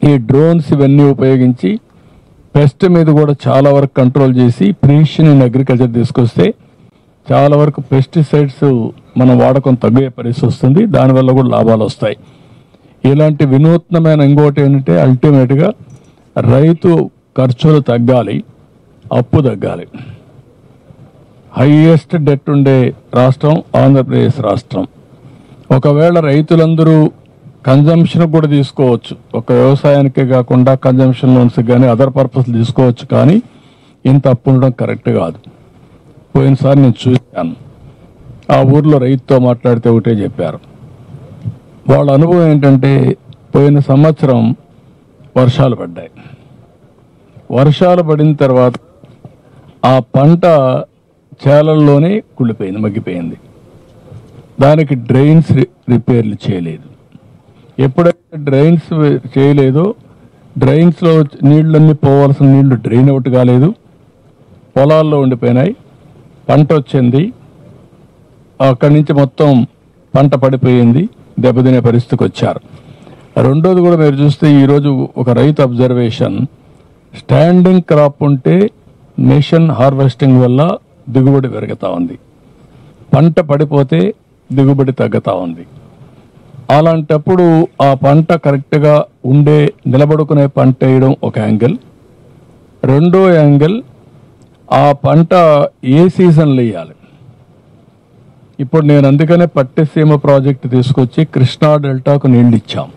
ఈ డ్రోన్స్ ఇవన్నీ ఉపయోగించి పెస్ట్ మీద కూడా చాలా వరకు కంట్రోల్ చేసి ప్రిసిషన్ ఇన్ అగ్రికల్చర్ తీసుకొస్తే చాలా వరకు పెస్టిసైడ్స్ మన వాడకం తగ్గే పరిస్థితి వస్తుంది. దానివల్ల కూడా లాభాలు వస్తాయి. ఇలాంటి వినూత్నమైన ఇంకోటి ఏంటంటే అల్టిమేట్గా రైతు ఖర్చులు తగ్గాలి, అప్పు తగ్గాలి. హైయెస్ట్ డెట్ ఉండే రాష్ట్రం ఆంధ్రప్రదేశ్ రాష్ట్రం. ఒకవేళ రైతులందరూ కన్జంప్షన్ కూడా తీసుకోవచ్చు, ఒక వ్యవసాయానికే కాకుండా కన్జంప్షన్ లోన్స్ కానీ అదర్ పర్పస్ తీసుకోవచ్చు, కానీ ఇంత అప్పు ఉండడం కరెక్ట్ కాదు. పోయినసారి నేను చూశాను, ఆ ఊర్లో రైతుతో మాట్లాడితే ఒకటే చెప్పారు. వాళ్ళ అనుభవం ఏంటంటే పోయిన సంవత్సరం వర్షాలు పడ్డాయి. వర్షాలు పడిన తర్వాత ఆ పంట చేలల్లోనే కుళ్ళిపోయింది, మగ్గిపోయింది. దానికి డ్రైన్స్ రిపేర్లు చేయలేదు. ఎప్పుడైతే డ్రైన్స్ చేయలేదో డ్రైన్స్లో నీళ్ళన్నీ పోవాల్సిన నీళ్లు డ్రైన్ అవుట్ కాలేదు, పొలాల్లో ఉండిపోయినాయి. పంట వచ్చింది, అక్కడి నుంచి మొత్తం పంట పడిపోయింది, దెబ్బతినే పరిస్థితికి వచ్చారు. రెండోది కూడా మీరు చూస్తే ఈరోజు ఒక రైతు అబ్జర్వేషన్, స్టాండింగ్ క్రాప్ ఉంటే నేషన్ హార్వెస్టింగ్ వల్ల దిగుబడి పెరుగుతూ ఉంది, పంట పడిపోతే దిగుబడి తగ్గుతూ ఉంది. అలాంటప్పుడు ఆ పంట కరెక్ట్గా ఉండే నిలబడుకునే పంట వేయడం ఒక యాంగిల్. రెండో యాంగిల్, ఆ పంట ఏ సీజన్లో వేయాలి. ఇప్పుడు నేను అందుకనే పట్టిసీమ ప్రాజెక్టు తీసుకొచ్చి కృష్ణా డెల్టాకు నీళ్ళు ఇచ్చాం.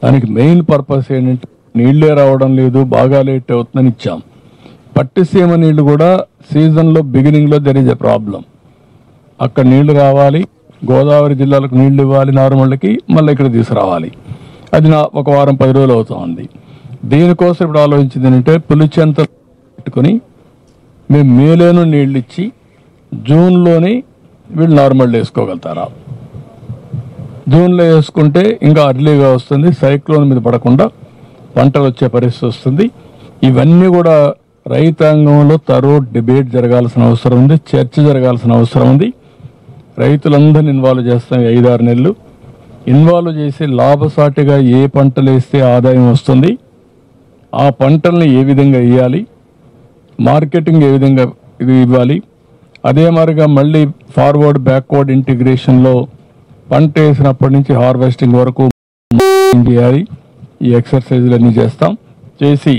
దానికి మెయిన్ పర్పస్ ఏంటంటే నీళ్లే రావడం లేదు, బాగా లేట్ అవుతుందని ఇచ్చాం. పట్టిసీమ నీళ్లు కూడా సీజన్లో బిగినింగ్లో దెర్ ఈజ్ ఎ ప్రాబ్లం. అక్కడ నీళ్లు రావాలి, గోదావరి జిల్లాలకు నీళ్లు ఇవ్వాలి, నార్మల్కి మళ్ళీ ఇక్కడ తీసుకురావాలి. అది ఒక వారం 10 రోజులు అవుతుంది. దీనికోసం ఇప్పుడు ఆలోచించింది ఏంటంటే పులిచెంత పెట్టుకుని మేము మేలోనూ నీళ్ళు ఇచ్చి జూన్లోని వీళ్ళు నార్మల్ వేసుకోగలుగుతారా. జూన్లో వేసుకుంటే ఇంకా అర్లీగా వస్తుంది, సైక్లోన్ మీద పడకుండా పంటలు వచ్చే పరిస్థితి వస్తుంది. ఇవన్నీ కూడా రైతాంగంలో డిబేట్ జరగాల్సిన అవసరం ఉంది, చర్చ జరగాల్సిన అవసరం ఉంది. రైతులందరినీ ఇన్వాల్వ్ చేస్తాం. 5-6 నెలలు ఇన్వాల్వ్ చేసి లాభసాటిగా ఏ పంటలు వేస్తే ఆదాయం వస్తుంది, ఆ పంటల్ని ఏ విధంగా వేయాలి, మార్కెటింగ్ ఏ విధంగా ఇది ఇవ్వాలి. అదే మాదిరిగా మళ్ళీ ఫార్వర్డ్ బ్యాక్వర్డ్ ఇంటిగ్రేషన్లో పంట వేసినప్పటి నుంచి హార్వెస్టింగ్ వరకు చేయాలి. ఈ ఎక్సర్సైజులు అన్నీ చేస్తాం. చేసి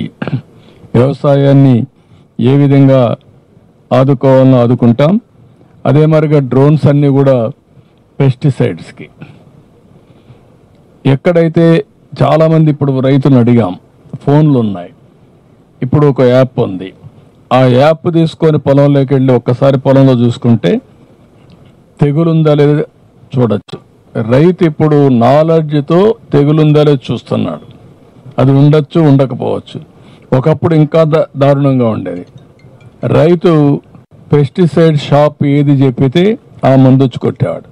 వ్యవసాయాన్ని ఏ విధంగా ఆదుకోవాలని ఆదుకుంటాం. అదే మాదిరిగా డ్రోన్స్ అన్నీ కూడా పెస్టిసైడ్స్కి ఎక్కడైతే చాలామంది ఇప్పుడు రైతులను అడిగాం, ఫోన్లు ఉన్నాయి, ఇప్పుడు ఒక యాప్ ఉంది. ఆ యాప్ తీసుకొని పొలంలోకి వెళ్ళి ఒక్కసారి పొలంలో చూసుకుంటే తెగులుందా లేదా చూడొచ్చు. రైతు ఇప్పుడు నాలెడ్జ్తో తెగులుందా లేదా చూస్తున్నాడు. అది ఉండొచ్చు, ఉండకపోవచ్చు. ఒకప్పుడు ఇంకా దారుణంగా ఉండేది. రైతు పెస్టిసైడ్ షాప్ ఏది చెప్పితే ఆ మందొచ్చి కొట్టేవాడు.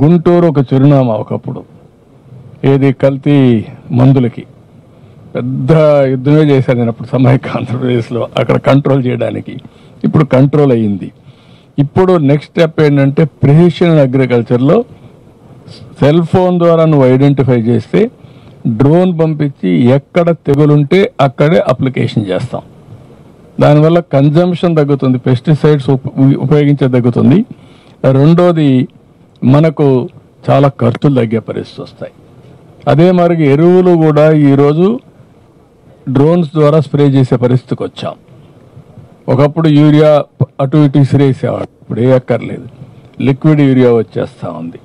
గుంటూరు ఒక చిరునామా ఒకప్పుడు, ఏది కల్తీ మందులకి పెద్ద యుద్ధమే చేశాను నేను అప్పుడు సమైక్య ఆంధ్రప్రదేశ్లో, అక్కడ కంట్రోల్ చేయడానికి. ఇప్పుడు కంట్రోల్ అయ్యింది. ఇప్పుడు నెక్స్ట్ స్టెప్ ఏంటంటే ప్రిసిషన్ అగ్రికల్చర్లో సెల్ ఫోన్ ద్వారా నువ్వు ఐడెంటిఫై చేస్తే డ్రోన్ పంపించి ఎక్కడ తెగులుంటే అక్కడే అప్లికేషన్ చేస్తాం. దానివల్ల కన్జంప్షన్ తగ్గుతుంది, పెస్టిసైడ్స్ ఉపయోగించే తగ్గుతుంది. రెండోది మనకు చాలా ఖర్చులు తగ్గే పరిస్థితి వస్తాయి. అదే మరి ఎరువులు కూడా ఈరోజు డ్రోన్స్ ద్వారా స్ప్రే చేసే పరిస్థితికి వచ్చాం. ఒకప్పుడు యూరియా అటు ఇటు విసిరేసేవాడు, ఇప్పుడు ఏ అక్కర్లేదు, లిక్విడ్ యూరియా వచ్చేస్తూ ఉంది.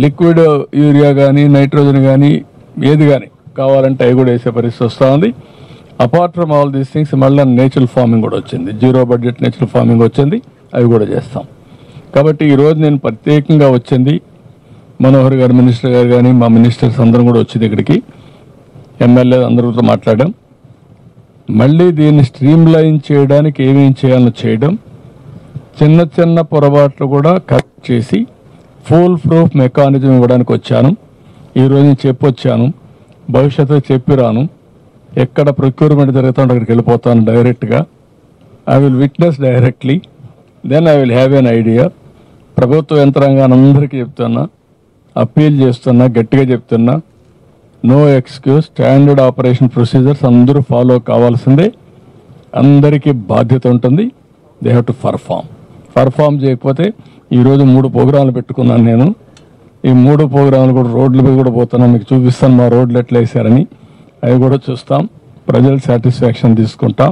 లిక్విడ్ యూరియా కానీ నైట్రోజన్ కానీ ఏది కానీ కావాలంటే అవి కూడా వేసే పరిస్థితి వస్తూ ఉంది. Apart from all these things మళ్ళీ నేచురల్ ఫార్మింగ్ కూడా వచ్చింది, 0 బడ్జెట్ నేచురల్ ఫార్మింగ్ వచ్చింది, అవి కూడా చేస్తాం. కాబట్టి ఈరోజు నేను ప్రత్యేకంగా వచ్చింది, మనోహర్ గారు మినిస్టర్ గారు కానీ మా మినిస్టర్స్ అందరం కూడా వచ్చింది ఇక్కడికి, ఎమ్మెల్యే అందరితో మాట్లాడాం. మళ్ళీ దీన్ని స్ట్రీమ్ లైన్ చేయడానికి ఏమేం చేయాలో చేయడం, చిన్న చిన్న పొరపాట్లు కూడా కరెక్ట్ చేసి ఫుల్ ప్రూఫ్ మెకానిజం ఇవ్వడానికి వచ్చాను. ఈరోజు నేను చెప్పొచ్చాను, భవిష్యత్తులో చెప్పిరాను. ఎక్కడ ప్రొక్యూర్మెంట్ జరుగుతుంటే అక్కడికి వెళ్ళిపోతాను డైరెక్ట్గా. I will witness directly, then I will have an idea. ప్రభుత్వ యంత్రాంగాన్ని అందరికీ చెప్తున్నా, అప్పీల్ చేస్తున్నా, గట్టిగా చెప్తున్నా, no excuse, standard operation procedures అందరూ ఫాలో కావాల్సిందే. అందరికీ బాధ్యత ఉంటుంది. దే హ్యావ్ టు పర్ఫామ్ చేయకపోతే ఈరోజు 3 ప్రోగ్రాంలు పెట్టుకున్నాను నేను. ఈ 3 ప్రోగ్రాంలు కూడా రోడ్ల మీద కూడా పోతున్నాను, మీకు చూపిస్తాను మా రోడ్లు ఎట్లా వేసారని. అవి కూడా చూస్తాం, ప్రజల సాటిస్ఫాక్షన్ తీసుకుంటాం.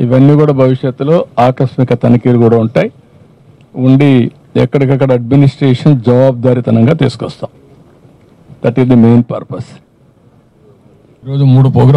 ఇవన్నీ కూడా భవిష్యత్తులో ఆకస్మిక తనిఖీలు కూడా ఉంటాయి. ఉండి ఎక్కడికక్కడ అడ్మినిస్ట్రేషన్ జవాబుదారీతనంగా తీసుకొస్తాం. That is the main purpose. ఈరోజు 3 ప్రోగ్రాం